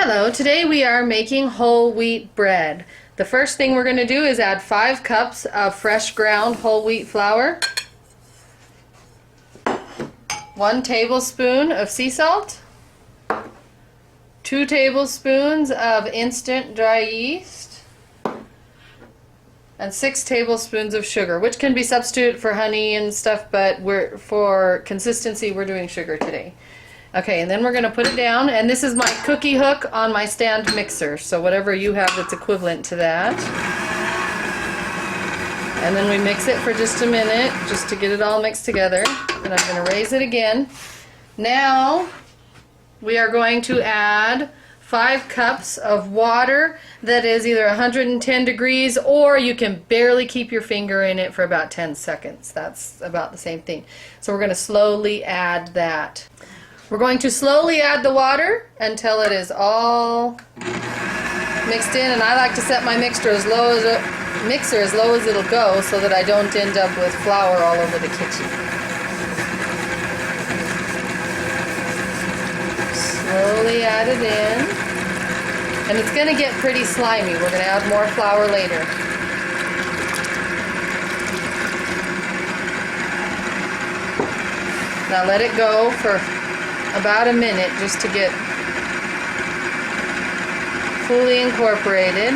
Hello, today we are making whole wheat bread. The first thing we're going to do is add 5 cups of fresh ground whole wheat flour, 1 tablespoon of sea salt, 2 tablespoons of instant dry yeast, and 6 tablespoons of sugar, which can be substituted for honey and stuff, but for consistency we're doing sugar today. Okay, and then we're going to put it down, and this is my cookie hook on my stand mixer, so whatever you have that's equivalent to that. And then we mix it for just a minute, just to get it all mixed together, and I'm going to raise it again. Now, we are going to add 5 cups of water that is either 110 degrees, or you can barely keep your finger in it for about 10 seconds. That's about the same thing. So we're going to slowly add that. We're going to slowly add the water until it is all mixed in, and I like to set my mixer as low as it'll go so that I don't end up with flour all over the kitchen. Slowly add it in, and it's going to get pretty slimy. We're going to add more flour later. Now let it go for about a minute just to get fully incorporated.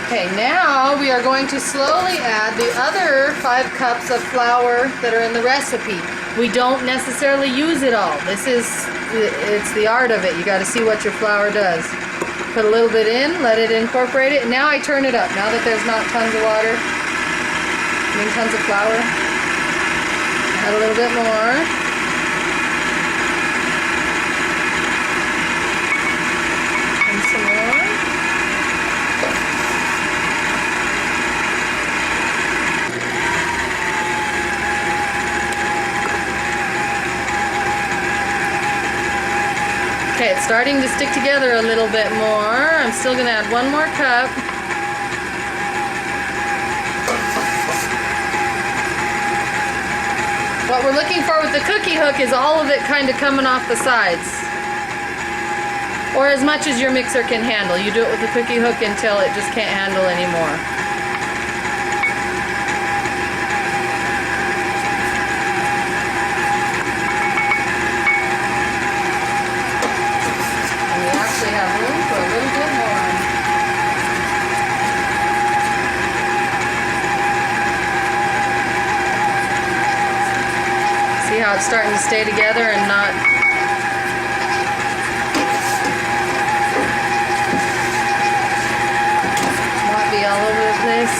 Okay, now we are going to slowly add the other 5 cups of flour that are in the recipe. We don't necessarily use it all. It's the art of it. You got to see what your flour does. Put a little bit in, let it incorporate it, and now I turn it up. Now that there's not tons of water, tons of flour. Add a little bit more. And some more. Okay, it's starting to stick together a little bit more. I'm still going to add 1 more cup. What we're looking for with the cookie hook is all of it kind of coming off the sides, or as much as your mixer can handle. You do it with the cookie hook until it just can't handle anymore. And we actually have room for a little bit more. See how it's starting to stay together and not be all over the place.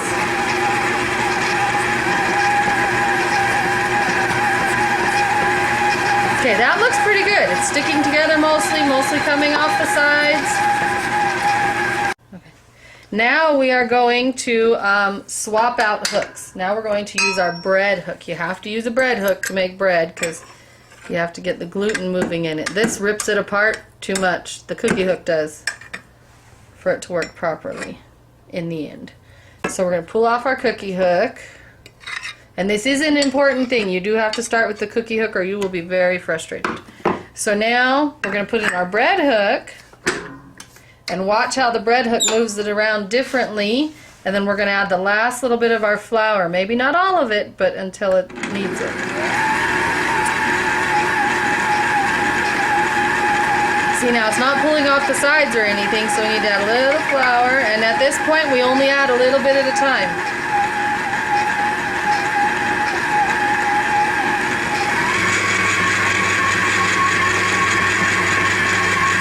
Okay, that looks pretty good. It's sticking together mostly coming off the sides. Now we are going to swap out hooks. Now we're going to use our bread hook. You have to use a bread hook to make bread because you have to get the gluten moving in it. This rips it apart too much. The cookie hook does, for it to work properly in the end. So we're going to pull off our cookie hook. And this is an important thing. You do have to start with the cookie hook or you will be very frustrated. So now we're going to put in our bread hook. And watch how the bread hook moves it around differently, and then we're going to add the last little bit of our flour. Maybe not all of it, but until it needs it. See, now it's not pulling off the sides or anything, so we need to add a little flour, and at this point we only add a little bit at a time.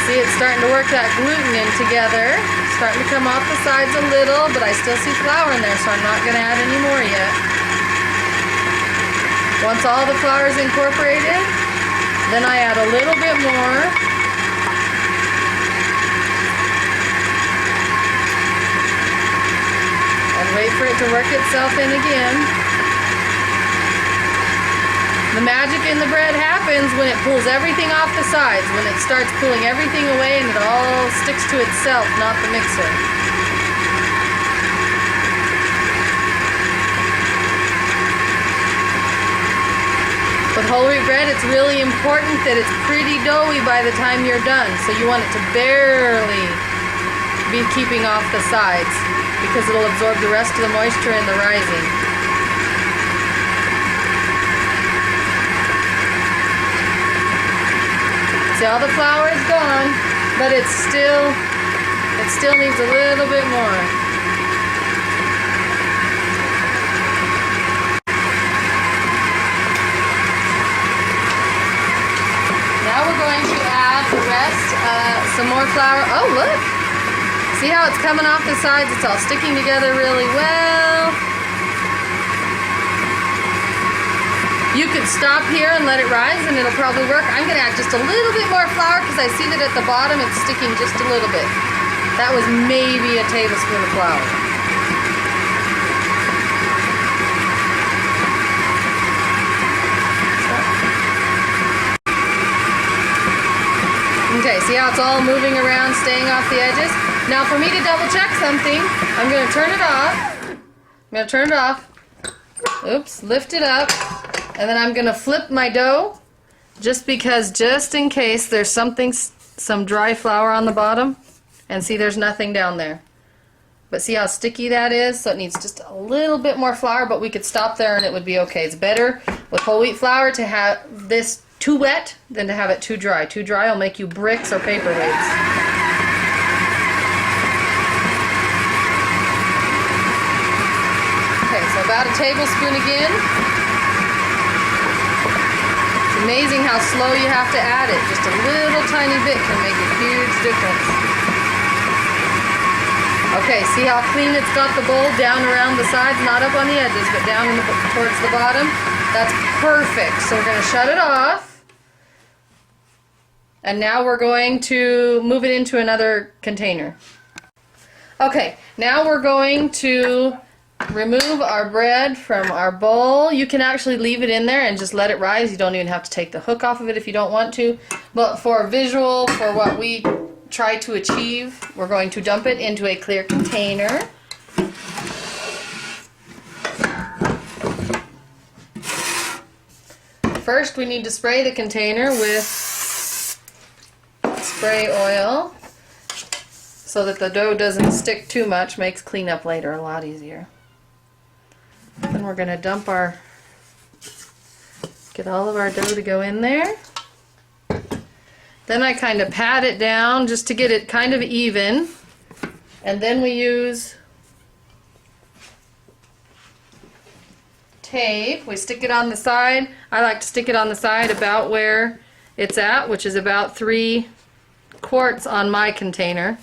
See, it's starting to work that gluten in together. It's starting to come off the sides a little, but I still see flour in there, so I'm not going to add any more yet. Once all the flour is incorporated, then I add a little bit more. And wait for it to work itself in again. The magic in the bread happens when it pulls everything off the sides, when it starts pulling everything away and it all sticks to itself, not the mixer. whole wheat bread, it's really important that it's pretty doughy by the time you're done. So you want it to barely be keeping off the sides because it'll absorb the rest of the moisture in the rising. See, all the flour is gone, but it still needs a little bit more. Now we're going to add the rest, some more flour. Oh, look! See how it's coming off the sides? It's all sticking together really well. You could stop here and let it rise and it'll probably work. I'm going to add just a little bit more flour because I see that at the bottom it's sticking just a little bit. That was maybe a tablespoon of flour. Okay, see how it's all moving around, staying off the edges? Now for me to double check something, I'm going to turn it off. Oops, lift it up. And then I'm going to flip my dough just in case there's some dry flour on the bottom. And see, there's nothing down there. But see how sticky that is? So it needs just a little bit more flour, but we could stop there and it would be okay. It's better with whole wheat flour to have this too wet than to have it too dry. Too dry will make you bricks or paperweights. Okay, so about a tablespoon again. Amazing how slow you have to add it. Just a little tiny bit can make a huge difference. Okay, see how clean it's got the bowl down around the sides, not up on the edges, but down towards the bottom. That's perfect. So we're going to shut it off. And now we're going to move it into another container. Okay, now we're going to remove our bread from our bowl. You can actually leave it in there and just let it rise. You don't even have to take the hook off of it if you don't want to. But for visual, for what we try to achieve, we're going to dump it into a clear container. First, we need to spray the container with spray oil so that the dough doesn't stick too much. Makes cleanup later a lot easier. Then we're going to get all of our dough to go in there. Then I kind of pat it down just to get it kind of even. And then we use tape. We stick it on the side. I like to stick it on the side about where it's at, which is about 3 quarts on my container.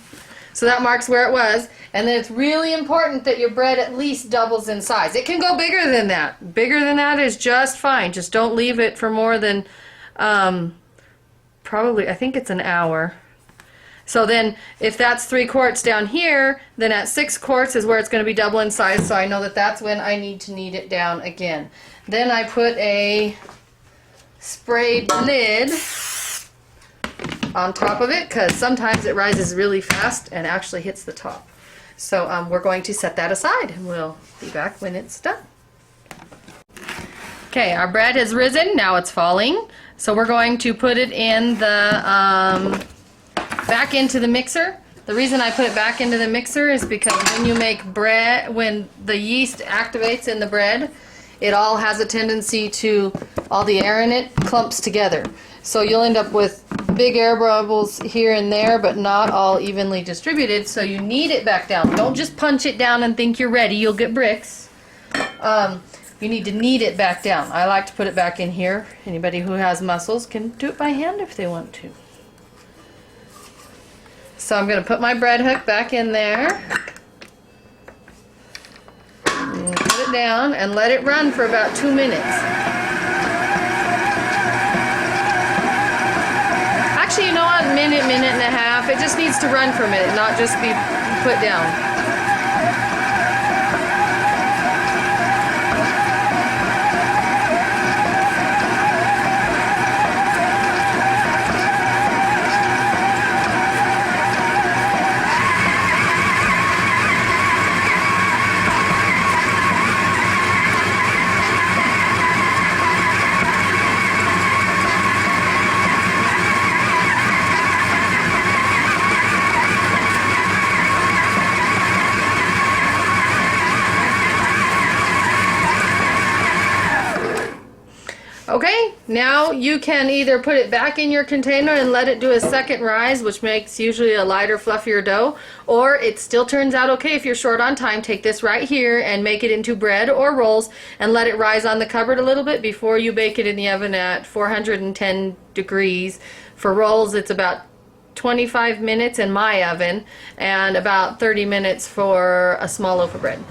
So that marks where it was. And then it's really important that your bread at least doubles in size. It can go bigger than that. Bigger than that is just fine. Just don't leave it for more than probably, I think it's an hour. So then if that's 3 quarts down here, then at 6 quarts is where it's going to be double in size. So I know that that's when I need to knead it down again. Then I put a sprayed lid on top of it because sometimes it rises really fast and actually hits the top. So we're going to set that aside and we'll be back when it's done. Okay, our bread has risen, now it's falling. So we're going to put it in the, back into the mixer. The reason I put it back into the mixer is because when you make bread, when the yeast activates in the bread, it all has a tendency to, all the air in it clumps together. So you'll end up with big air bubbles here and there, but not all evenly distributed, so you knead it back down. Don't just punch it down and think you're ready, you'll get bricks. You need to knead it back down. I like to put it back in here. Anybody who has muscles can do it by hand if they want to. So I'm going to put my bread hook back in there. And put it down and let it run for about 2 minutes. Actually, you know what? Minute and a half. It just needs to run for a minute, not just be put down. Okay, now you can either put it back in your container and let it do a second rise, which makes usually a lighter, fluffier dough, or it still turns out okay if you're short on time. Take this right here and make it into bread or rolls and let it rise on the cupboard a little bit before you bake it in the oven at 410 degrees. For rolls, it's about 25 minutes in my oven and about 30 minutes for a small loaf of bread.